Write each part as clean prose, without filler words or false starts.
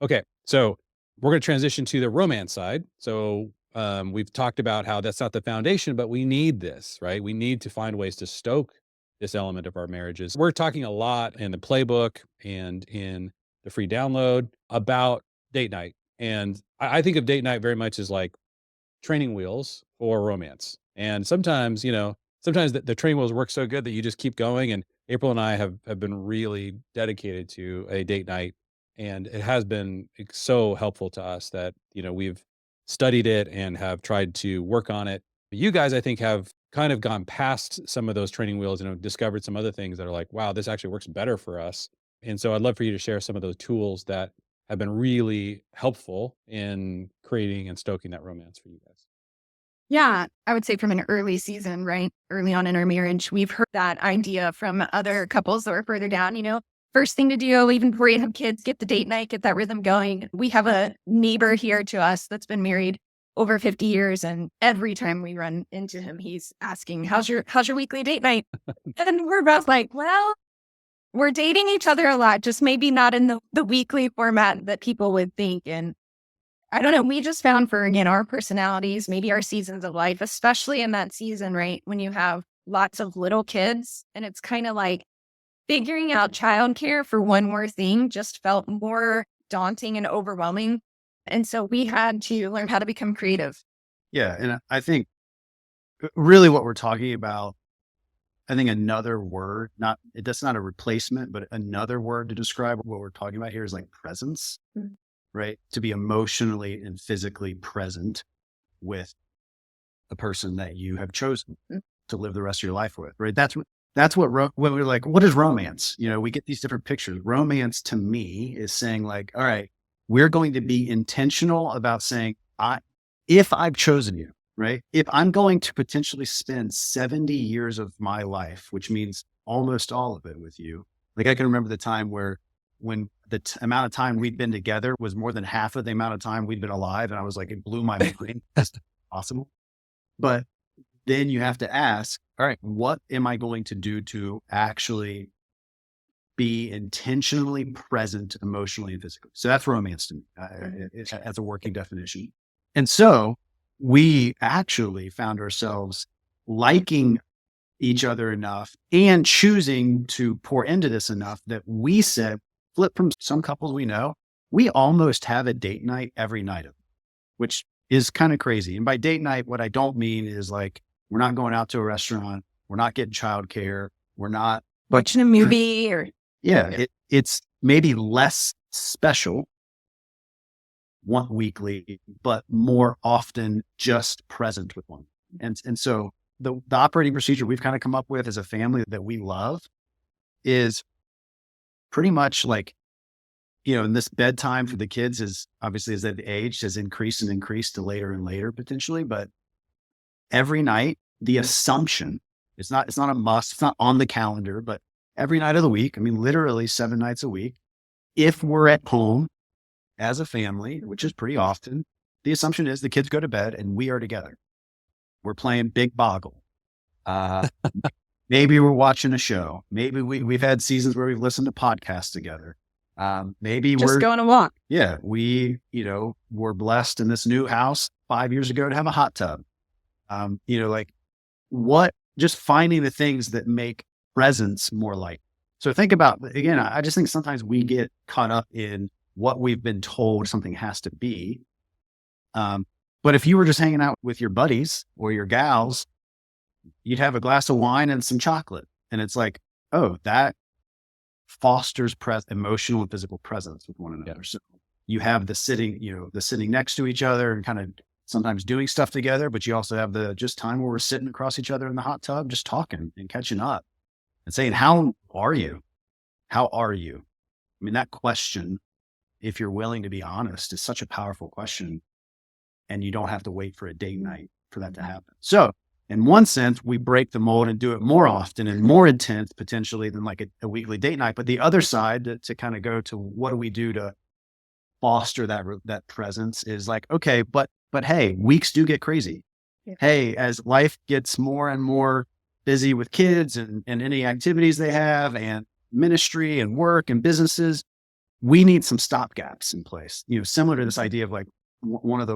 Okay, so we're going to transition to the romance side. So we've talked about how that's not the foundation, but we need this, right? We need to find ways to stoke this element of our marriages. We're talking a lot in the playbook and in the free download about date night. And I think of date night very much as like training wheels for romance. And sometimes, sometimes the training wheels work so good that you just keep going. And April and I have been really dedicated to a date night. And it has been so helpful to us that, we've studied it and have tried to work on it. You guys, I think, have kind of gone past some of those training wheels and have discovered some other things that are like, wow, this actually works better for us. And so I'd love for you to share some of those tools that have been really helpful in creating and stoking that romance for you guys. Yeah, I would say from an early season, right? Early on in our marriage, we've heard that idea from other couples that are further down, first thing to do, even before you have kids, get the date night, get that rhythm going. We have a neighbor here to us that's been married over 50 years. And every time we run into him, he's asking, how's your weekly date night? And we're both like, well, we're dating each other a lot, just maybe not in the weekly format that people would think. And I don't know. We just found for, again, our personalities, maybe our seasons of life, especially in that season, right? When you have lots of little kids and it's kind of like figuring out childcare for one more thing just felt more daunting and overwhelming. And so we had to learn how to become creative. Yeah. And I think really what we're talking about, I think another word, that's not a replacement, but another word to describe what we're talking about here is like presence. Mm-hmm. Right? To be emotionally and physically present with the person that you have chosen to live the rest of your life with, right? That's what when we're like, what is romance? We get these different pictures. Romance to me is saying like, all right, we're going to be intentional about saying, if I've chosen you, right? If I'm going to potentially spend 70 years of my life, which means almost all of it with you. Like I can remember the time when the amount of time we'd been together was more than half of the amount of time we'd been alive. And I was like, it blew my mind. That's possible. But then you have to ask, all right, what am I going to do to actually be intentionally present emotionally and physically? So that's romance to me as a working definition. And so we actually found ourselves liking each other enough and choosing to pour into this enough that we said, flip from some couples we know, we almost have a date night every night of it, which is kind of crazy. And by date night, what I don't mean is like, we're not going out to a restaurant. We're not getting childcare. We're not watching a movie or. Yeah. It's maybe less special one weekly, but more often just present with one. And so the operating procedure we've kind of come up with as a family that we love is pretty much like, and this bedtime for the kids is obviously as they've aged has increased and increased to later and later potentially, but every night, the assumption, it's not a must, it's not on the calendar, but every night of the week, I mean, literally 7 nights a week, if we're at home as a family, which is pretty often, the assumption is the kids go to bed and we are together. We're playing Big Boggle. Maybe we're watching a show. Maybe we've had seasons where we've listened to podcasts together. Maybe we're going to walk. Yeah. We, were blessed in this new house 5 years ago to have a hot tub. Just finding the things that make presence more like. So think about, again, I just think sometimes we get caught up in what we've been told something has to be. But if you were just hanging out with your buddies or your gals, you'd have a glass of wine and some chocolate. And it's like, oh, that fosters emotional and physical presence with one another. Yeah. So you have the sitting next to each other and kind of sometimes doing stuff together, but you also have the just time where we're sitting across each other in the hot tub, just talking and catching up and saying, how are you? How are you? I mean, that question, if you're willing to be honest, is such a powerful question. And you don't have to wait for a date night for that to happen. So in one sense, we break the mold and do it more often and more intense potentially than like a weekly date night. But the other side to kind of go to what do we do to foster that presence is like, okay, but hey, weeks do get crazy. Yeah. Hey, as life gets more and more busy with kids and any activities they have and ministry and work and businesses, we need some stopgaps in place, similar to this idea of like one of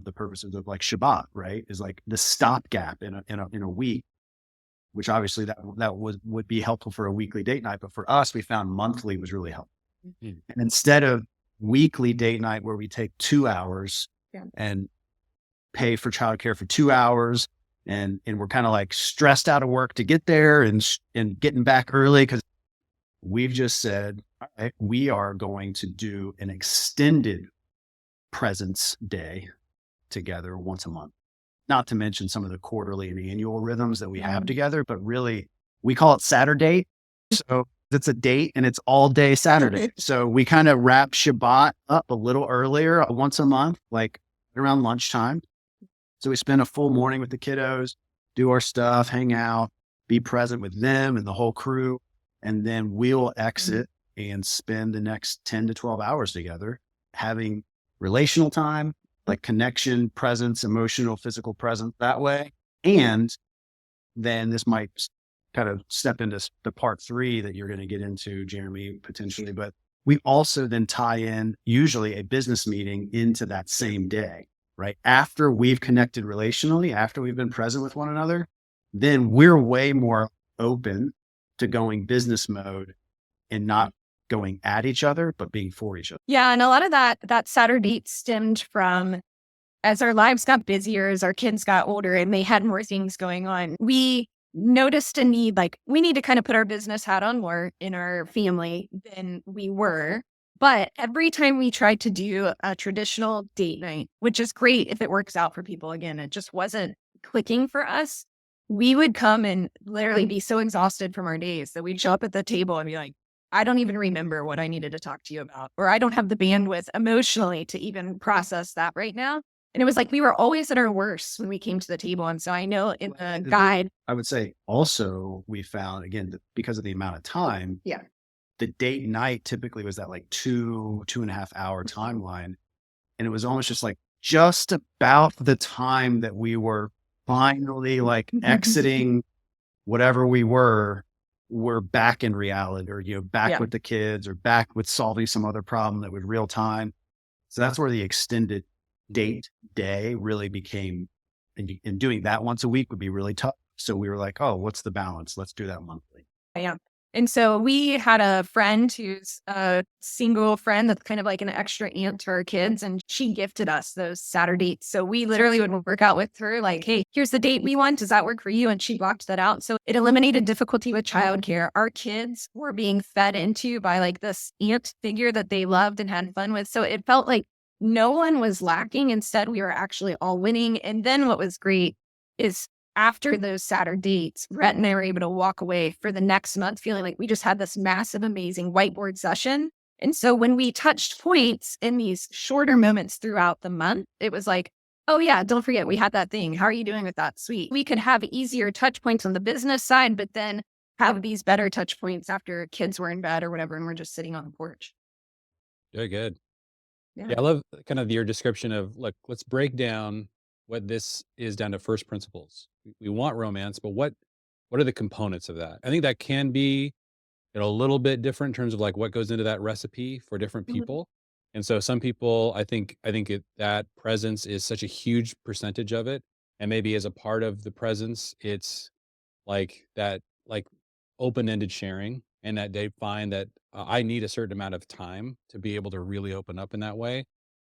the purposes of like Shabbat, right? Is like the stopgap in a week, which obviously that would be helpful for a weekly date night. But for us, we found monthly was really helpful. Mhm. And instead of weekly date night where we take 2 hours Yeah. and pay for childcare for 2 hours, and we're kind of like stressed out of work to get there and getting back early because we've just said, all right, we are going to do an extended presence day together once a month. Not to mention some of the quarterly and annual rhythms that we have together, but really we call it Saturday. So it's a date and it's all day Saturday. So we kind of wrap Shabbat up a little earlier once a month, like around lunchtime. So we spend a full morning with the kiddos, do our stuff, hang out, be present with them and the whole crew. And then we'll exit and spend the next 10 to 12 hours together having relational time, like connection, presence, emotional, physical presence that way. And then this might kind of step into the part 3 that you're going to get into, Jeremy, potentially. But we also then tie in usually a business meeting into that same day, right? After we've connected relationally, after we've been present with one another, then we're way more open to going business mode and not going at each other, but being for each other. Yeah. And a lot of that Saturday stemmed from as our lives got busier, as our kids got older and they had more things going on, we noticed a need, like we need to kind of put our business hat on more in our family than we were. But every time we tried to do a traditional date night, which is great if it works out for people, again, it just wasn't clicking for us. We would come and literally be so exhausted from our days that we'd show up at the table and be like, I don't even remember what I needed to talk to you about, or I don't have the bandwidth emotionally to even process that right now. And it was like we were always at our worst when we came to the table. And so I know in the guide. I would say also we found, again, because of the amount of time, Yeah. the date night typically was that like 2.5 hour timeline. And it was almost just about the time that we were finally like exiting whatever we're back in reality, or, back with the kids or back with solving some other problem that was real time. So that's where the extended date day really became, and doing that once a week would be really tough. So we were like, oh, what's the balance? Let's do that monthly. Yeah. And so we had a friend who's a single friend that's kind of like an extra aunt to our kids. And she gifted us those Saturdays. So we literally would work out with her like, hey, here's the date we want. Does that work for you? And she blocked that out. So it eliminated difficulty with childcare. Our kids were being fed into by like this aunt figure that they loved and had fun with. So it felt like no one was lacking. Instead, we were actually all winning. And then what was great is after those Saturdays, Rhett and I were able to walk away for the next month feeling like we just had this massive, amazing whiteboard session. And so when we touched points in these shorter moments throughout the month, it was like, oh yeah, don't forget we had that thing. How are you doing with that? Sweet. We could have easier touch points on the business side, but then have these better touch points after kids were in bed or whatever, and we're just sitting on the porch. Very good. Yeah. Yeah, I love kind of your description of, look, let's break down what this is down to first principles. We want romance, but what are the components of that? I think that can be a little bit different in terms of like what goes into that recipe for different Mhm. people. And so some people, I think that presence is such a huge percentage of it. And maybe as a part of the presence, it's like that, like open-ended sharing, and that they find that I need a certain amount of time to be able to really open up in that way,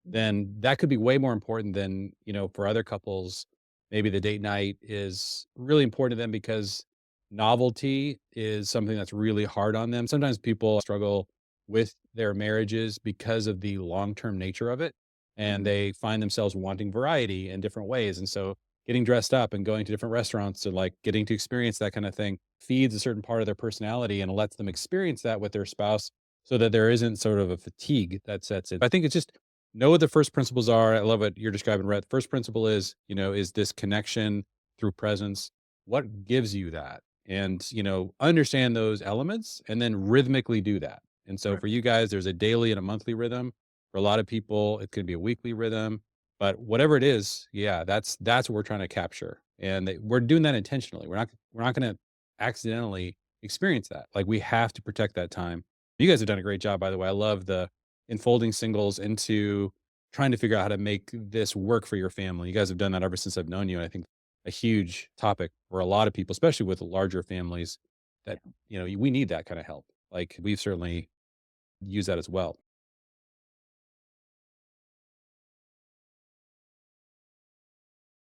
then that could be way more important than, for other couples, maybe the date night is really important to them because novelty is something that's really hard on them. Sometimes people struggle with their marriages because of the long-term nature of it, and Mhm. they find themselves wanting variety in different ways. And so getting dressed up and going to different restaurants, or like getting to experience that kind of thing, feeds a certain part of their personality and lets them experience that with their spouse, so that there isn't sort of a fatigue that sets in. I think it's just know what the first principles are. I love what you're describing, Rhett. First principle is this connection through presence. What gives you that? And, understand those elements and then rhythmically do that. And so Right. for you guys, there's a daily and a monthly rhythm. For a lot of people, it could be a weekly rhythm. But whatever it is, yeah, that's what we're trying to capture. And we're doing that intentionally. We're not going to accidentally experience that. Like, we have to protect that time. You guys have done a great job, by the way. I love enfolding singles into trying to figure out how to make this work for your family. You guys have done that ever since I've known you. And I think a huge topic for a lot of people, especially with larger families, that, we need that kind of help. Like we've certainly used that as well.